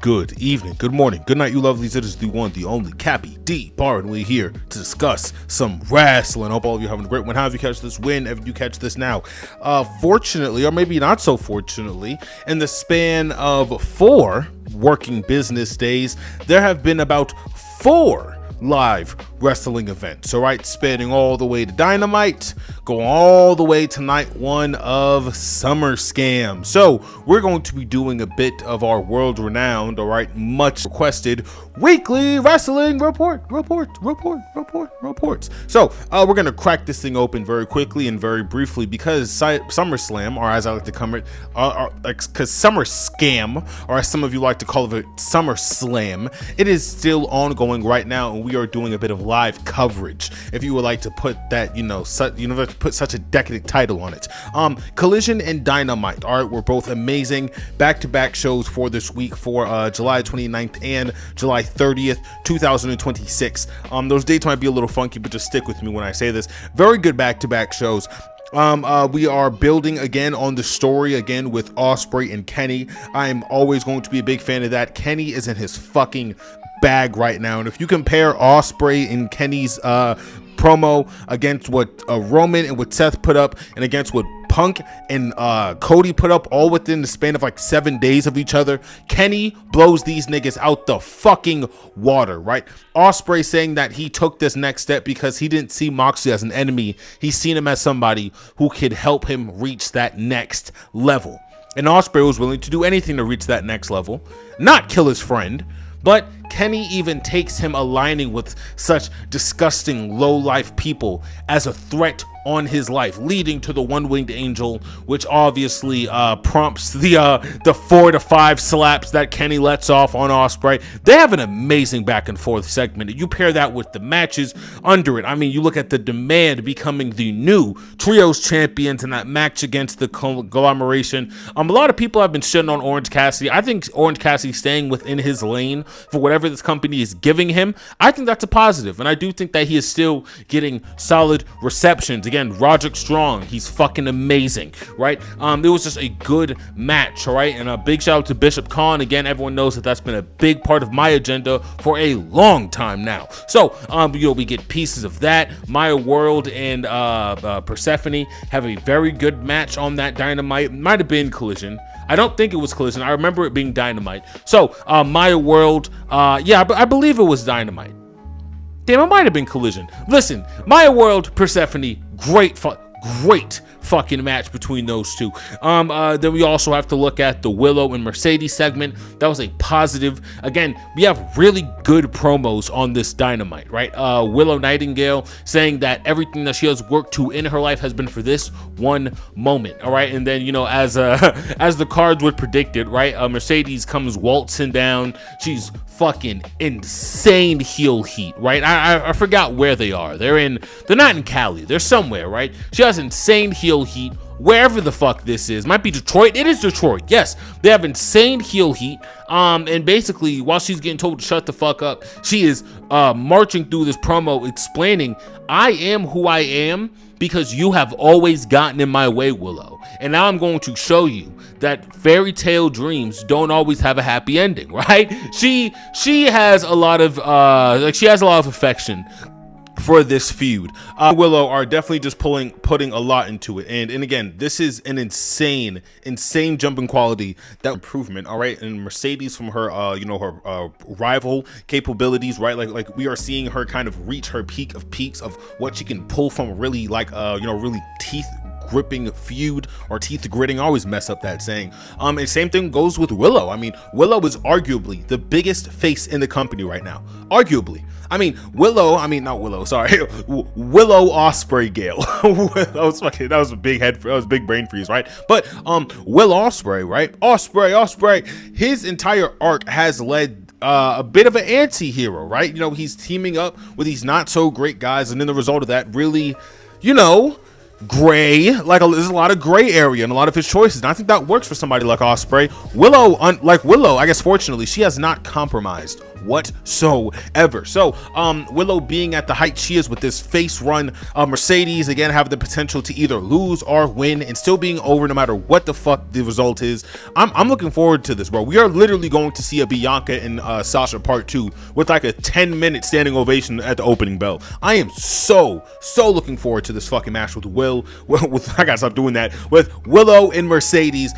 Good evening, good morning, good night, you lovelies. It is the one, the only Cappy D Bar, and we're here to discuss some wrestling. Hope all of you are having a great one. How have you catch this win? If you catch this now, fortunately, or maybe not so fortunately, in the span of 4 working business days, there have been about 4 live wrestling events, all right, spanning all the way to Dynamite, going all the way to night 1 of SummerSlam. So we're going to be doing a bit of our world-renowned, all right, much requested weekly wrestling reports. So we're gonna crack this thing open very quickly and very briefly because SummerSlam, or as I like to come it, because SummerScam, or as some of you like to call it, SummerSlam, it is still ongoing right now, and we are doing a bit of live coverage. If you would like to put that, put such a decadent title on it. Collision and Dynamite, all right, were both amazing back-to-back shows for this week for July 29th and July 30th, 2026. Those dates might be a little funky, but just stick with me when I say this. Very good back-to-back shows. We are building again on the story again with Ospreay and Kenny. I'm always going to be a big fan of that. Kenny is in his fucking bag right now, and if you compare Ospreay and Kenny's promo against what Roman and what Seth put up, and against what Punk and Cody put up, all within the span of like 7 days of each other, Kenny blows these niggas out the fucking water, right? Ospreay saying that he took this next step because he didn't see Moxley as an enemy. He's seen him as somebody who could help him reach that next level. And Ospreay was willing to do anything to reach that next level, not kill his friend. But Kenny even takes him aligning with such disgusting low-life people as a threat on his life, leading to the one-winged angel, which obviously prompts the 4 to 5 slaps that Kenny lets off on Ospreay. They have an amazing back and forth segment. You pair that with the matches under it. I mean, you look at the Demand becoming the new trios champions in that match against the conglomeration. A lot of people have been shitting on Orange Cassidy. I think Orange Cassidy staying within his lane for whatever this company is giving him, I think that's a positive, and I do think that he is still getting solid receptions. Again, Roderick Strong, he's fucking amazing, right? It was just a good match, all right? And a big shout out to Bishop Khan. Again, everyone knows that that's been a big part of my agenda for a long time now. So, we get pieces of that. Maya World and Persephone have a very good match on that Dynamite. Might have been Collision. I don't think it was Collision. I remember it being Dynamite. So, Maya World, yeah, I believe it was Dynamite. Damn, it might have been Collision. Listen, Maya World, Persephone, great fucking match between those two. Then we also have to look at the Willow and Mercedes segment. That was a positive. Again, we have really good promos on this Dynamite, right? Willow Nightingale saying that everything that she has worked to in her life has been for this one moment, all right? And then, as the cards would predict it, right? Mercedes comes waltzing down. She's fucking insane heel heat, right? I forgot where they are. They're not in Cali. They're somewhere, right? She has insane heel heat wherever the fuck this is. Might be Detroit. It is Detroit. Yes, they have insane heel heat. And basically, while she's getting told to shut the fuck up, she is marching through this promo explaining, I am who I am because you have always gotten in my way, Willow. And now I'm going to show you that fairy tale dreams don't always have a happy ending, right? She has a lot of affection for this feud. Willow are definitely just putting a lot into it, and again, this is an insane jumping quality, that improvement, all right? And Mercedes, from her her rival capabilities, right? Like we are seeing her kind of reach her peak of peaks of what she can pull from really really teeth gripping feud, or teeth gritting. I always mess up that saying. And same thing goes with Willow. I mean, Willow is arguably the biggest face in the company right now. Arguably. Willow Ospreay Gale. that was a big brain freeze, right? But Will Ospreay, right? Ospreay, his entire arc has led a bit of an anti-hero, right? He's teaming up with these not so great guys, and then the result of that really, gray, there's a lot of gray area in a lot of his choices, and I think that works for somebody like Ospreay. Willow, I guess fortunately, she has not compromised whatsoever. So Willow being at the height she is with this face run, Mercedes again have the potential to either lose or win and still being over no matter what the fuck the result is. I'm looking forward to this, bro. We are literally going to see a Bianca and Sasha part 2 with like a 10-minute standing ovation at the opening bell. I am so looking forward to this fucking match with I gotta stop doing that, with Willow and Mercedes.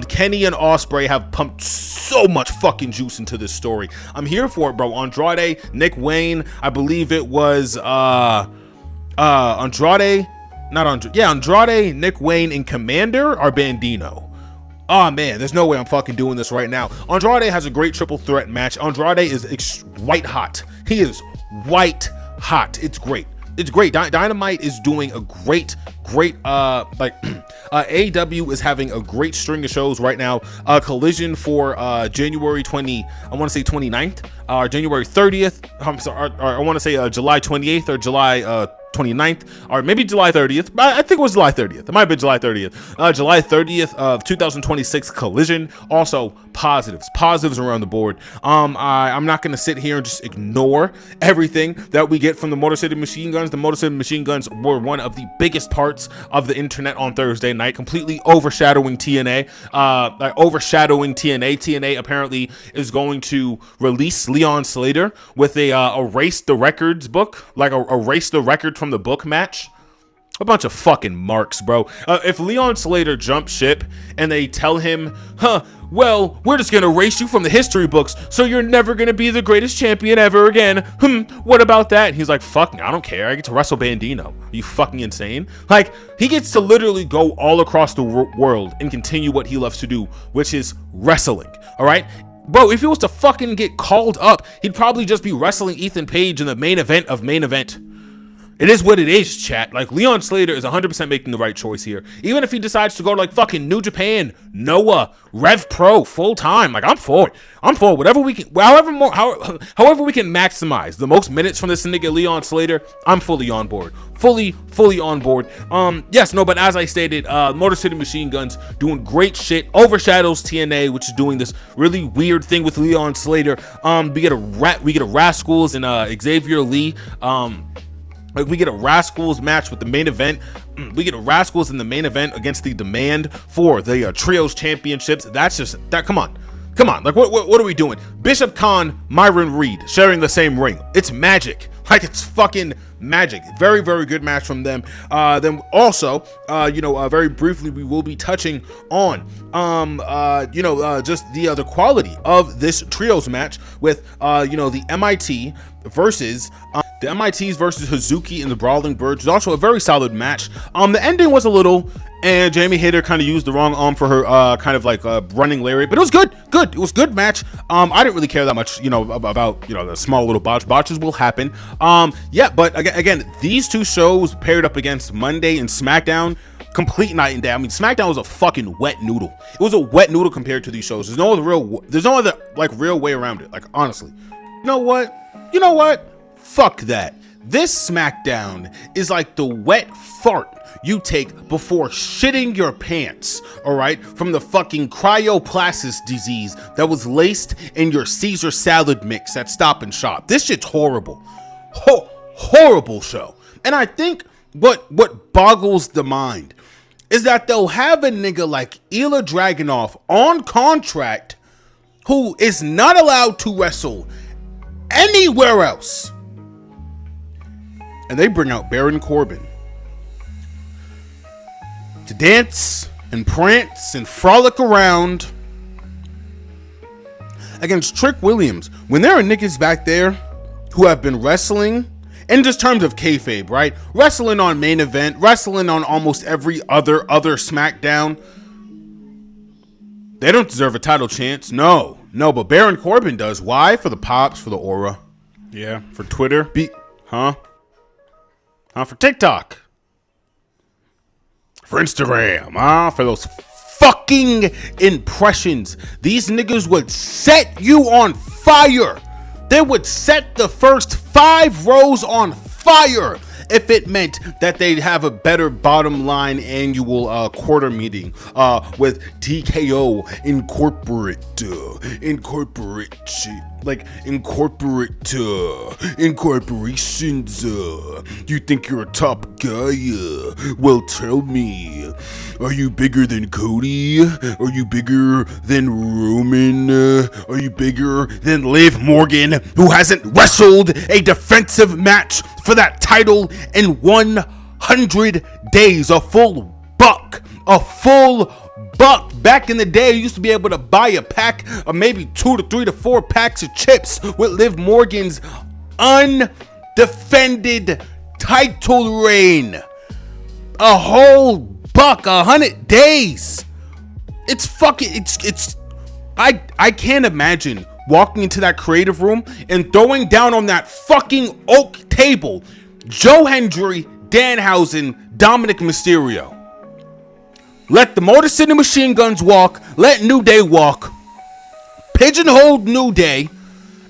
Kenny and Ospreay have pumped so much fucking juice into this story. I'm here for it, bro. Andrade, Nick Wayne, I believe it was Andrade, Nick Wayne and Commander are Bandino. Oh man, there's no way I'm fucking doing this right now. Andrade has a great triple threat match. Andrade is white hot. He is white hot. It's great. It's great. Dynamite is doing a great AEW is having a great string of shows right now. Collision for January 29th, January 30th. I'm sorry, or I want to say July 28th or July 29th, or maybe July 30th. I think it was July 30th. It might have been July 30th. July 30th of 2026 Collision. Also positives around the board. I'm not gonna sit here and just ignore everything that we get from the Motor City Machine Guns. The Motor City Machine Guns were one of the biggest parts of the internet on Thursday night, completely overshadowing TNA. TNA apparently is going to release Leon Slater with a erase the records book, like erase the record from the book match. A bunch of fucking marks, bro. If Leon Slater jumps ship and they tell him, well, we're just gonna erase you from the history books, so you're never gonna be the greatest champion ever again. What about that? And he's like, fuck, I don't care. I get to wrestle Bandino. Are you fucking insane? Like, he gets to literally go all across the world and continue what he loves to do, which is wrestling. All right. Bro, if he was to fucking get called up, he'd probably just be wrestling Ethan Page in the main event of main event. It is what it is, chat. Like, Leon Slater is 100% making the right choice here. Even if he decides to go to like fucking New Japan, Noah, Rev Pro, full time, like, I'm for it. Whatever we can, however we can maximize the most minutes from this nigga Leon Slater, I'm fully on board. Fully on board. But as I stated, Motor City Machine Guns doing great shit, overshadows TNA, which is doing this really weird thing with Leon Slater. We get a Rascals and Xavier Lee. We get a Rascals match with the main event. We get a Rascals in the main event against the Demand for the Trios Championships. That's just that. Come on. Like, what are we doing? Bishop Khan, Myron Reed sharing the same ring. It's magic. Like, it's fucking magic. Very, very good match from them. Then also, very briefly, we will be touching on, just the quality of this trios match with, the MIT versus. The MITs versus Hazuki and the Brawling Birds was also a very solid match. The ending was a little, and Jamie Hayter kind of used the wrong arm for her running lariat, but it was good. It was good match. I didn't really care that much, about the small little botches will happen. But again, these two shows paired up against Monday and SmackDown, complete night and day. I mean, SmackDown was a fucking wet noodle. It was a wet noodle compared to these shows. There's no other real way around it. Like, honestly, you know what? Fuck that. This SmackDown is like the wet fart you take before shitting your pants, all right? From the fucking cryoplastis disease that was laced in your Caesar salad mix at Stop and Shop. This shit's horrible. Horrible show. And I think what boggles the mind is that they'll have a nigga like Ilya Dragunov on contract who is not allowed to wrestle anywhere else. And they bring out Baron Corbin to dance and prance and frolic around against Trick Williams. When there are niggas back there who have been wrestling in just terms of kayfabe, right? Wrestling on main event, wrestling on almost every other SmackDown. They don't deserve a title chance. No, but Baron Corbin does. Why? For the pops, for the aura. Yeah, for Twitter. For TikTok, for Instagram, for those fucking impressions. These niggas would set you on fire. They would set the first 5 rows on fire if it meant that they'd have a better bottom line annual quarter meeting with TKO incorporations. You think you're a top guy? Well, tell me, are you bigger than Cody? Are you bigger than Roman? Are you bigger than Liv Morgan, who hasn't wrestled a defensive match for that title in 100 days? A full buck. Back in the day, you used to be able to buy a pack of maybe 2 to 3 to 4 packs of chips with Liv Morgan's undefended title reign. A whole buck, 100 days. It's I can't imagine walking into that creative room and throwing down on that fucking oak table Joe Hendry, Danhausen, Dominic Mysterio. Let the Motor City Machine Guns walk. Let New Day walk. Pigeonhole New Day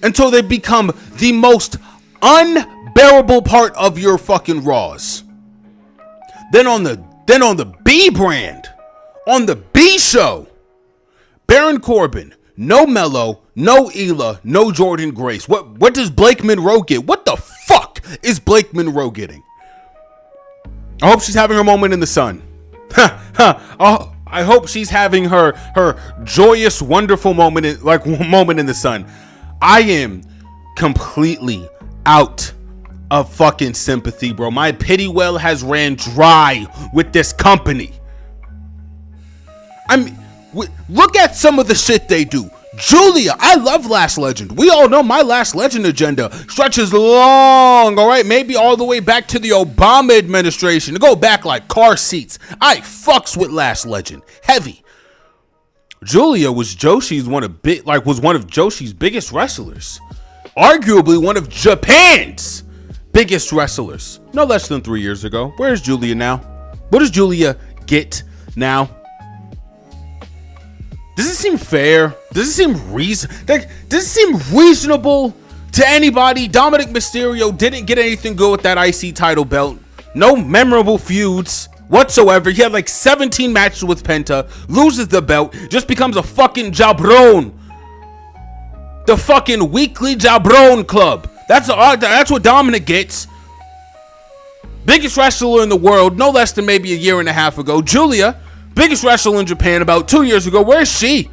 until they become the most unbearable part of your fucking Raws. Then on the B brand, on the B show, Baron Corbin, no Mello, no Ela, no Jordan Grace. What does Blake Monroe get? What the fuck is Blake Monroe getting? I hope she's having her moment in the sun. Oh, I hope she's having her joyous, wonderful moment in the sun. I am completely out of fucking sympathy, bro. My pity well has ran dry with this company. I mean, look at some of the shit they do. Julia, I love Last Legend. We all know my Last Legend agenda stretches long, all right? Maybe all the way back to the Obama administration. To go back like car seats. I fucks with Last Legend. Heavy. Julia was one of Joshi's biggest wrestlers. Arguably one of Japan's biggest wrestlers. No less than 3 years ago. Where's Julia now? What does Julia get now? Does it seem fair? Does it seem reasonable to anybody? Dominic Mysterio didn't get anything good with that IC title belt. No memorable feuds whatsoever. He had like 17 matches with Penta, loses the belt, just becomes a fucking jabron. The fucking weekly jabron club. That's what Dominic gets. Biggest wrestler in the world, no less than maybe a year and a half ago. Julia, biggest wrestler in Japan about 2 years ago. Where is she?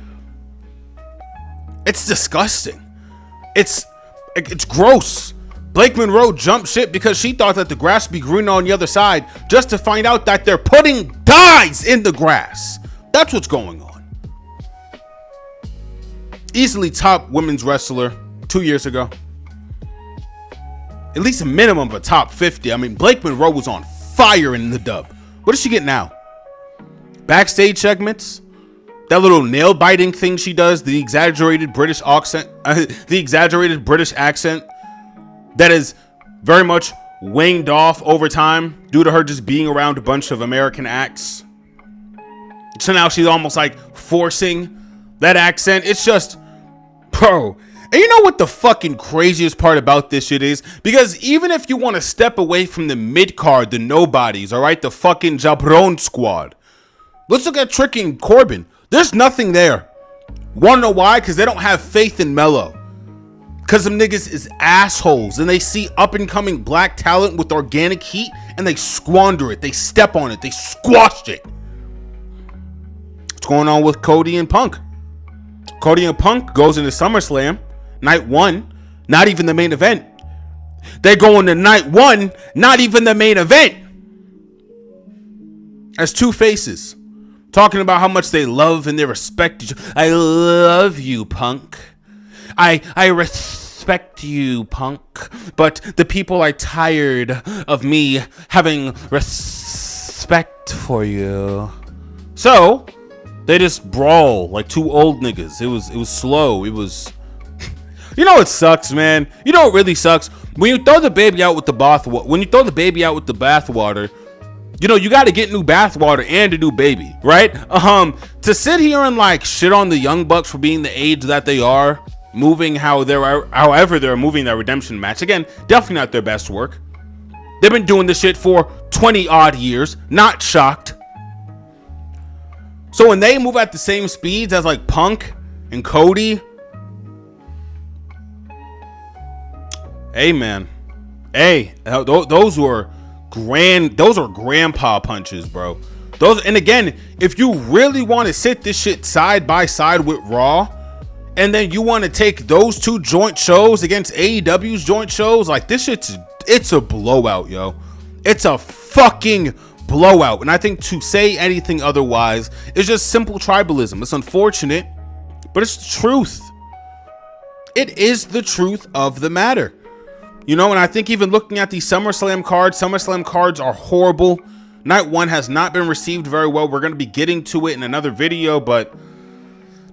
It's disgusting. It's gross. Blake Monroe jumped ship because she thought that the grass would be greener on the other side, just to find out that they're putting dyes in the grass. That's what's going on. Easily top women's wrestler 2 years ago. At least a minimum of a top 50. I mean, Blake Monroe was on fire in the dub. What does she get now? Backstage segments, that little nail biting thing she does, the exaggerated British accent, that is very much waned off over time due to her just being around a bunch of American acts. So now she's almost like forcing that accent. It's just, bro. And you know what the fucking craziest part about this shit is? Because even if you want to step away from the mid card, the nobodies, all right, the fucking Jabron squad. Let's look at Trick and Corbin. There's nothing there. Wanna know why? Because they don't have faith in Mello. Because them niggas is assholes. And they see up and coming black talent with organic heat. And they squander it. They step on it. They squash it. What's going on with Cody and Punk? Cody and Punk goes into SummerSlam. Night 1. Not even the main event. They go into night 1. Not even the main event. As two faces. Talking about how much they love and they respect each other. I love you, Punk. I respect you, Punk. But the people are tired of me having respect for you. So they just brawl like two old niggas. It was slow. It was. You know what sucks, man? You know what really sucks? When you throw the baby out with the bathwater, you know, you got to get new bathwater and a new baby, right? To sit here and like shit on the Young Bucks for being the age that they are, however they're moving that redemption match. Again, definitely not their best work. They've been doing this shit for 20 odd years. Not shocked. So when they move at the same speeds as like Punk and Cody, hey man, hey, those were grandpa punches, bro. Those, and again, if you really want to sit this shit side by side with Raw, and then you want to take those two joint shows against AEW's joint shows, like this shit's, it's a blowout, yo. It's a fucking blowout. And I think to say anything otherwise is just simple tribalism. It's unfortunate, but it's the truth. It is the truth of the matter. You know, and I think even looking at the SummerSlam cards are horrible. Night 1 has not been received very well. We're going to be getting to it in another video, but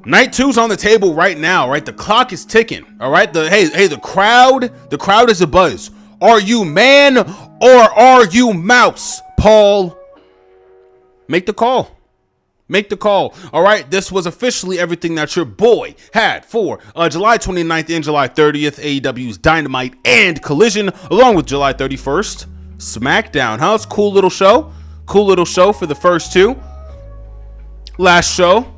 Night 2's on the table right now, right? The clock is ticking, all right? The crowd is abuzz. Are you man or are you mouse, Paul? Make the call. Make the call. All right, this was officially everything that your boy had for July 29th and July 30th, AEW's Dynamite and Collision, along with July 31st, SmackDown. Huh? It's a cool little show. Cool little show for the first two. Last show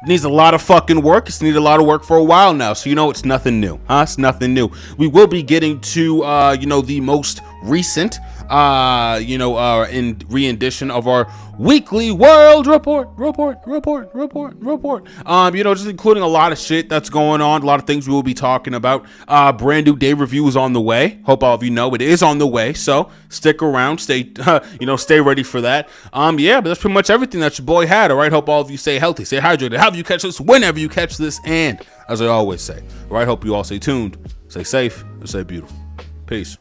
needs a lot of fucking work. It's needed a lot of work for a while now, so you know it's nothing new. Huh? It's nothing new. We will be getting to, the most recent in re-edition of our weekly world report, just including a lot of shit that's going on, a lot of things we will be talking about. Brand new day review is on the way. Hope all of you know it is on the way, so stick around, stay ready for that. But that's pretty much everything that your boy had. All right, hope all of you stay healthy, stay hydrated, however you catch this, whenever you catch this, and as I always say, all right, hope you all stay tuned, stay safe, and stay beautiful. Peace.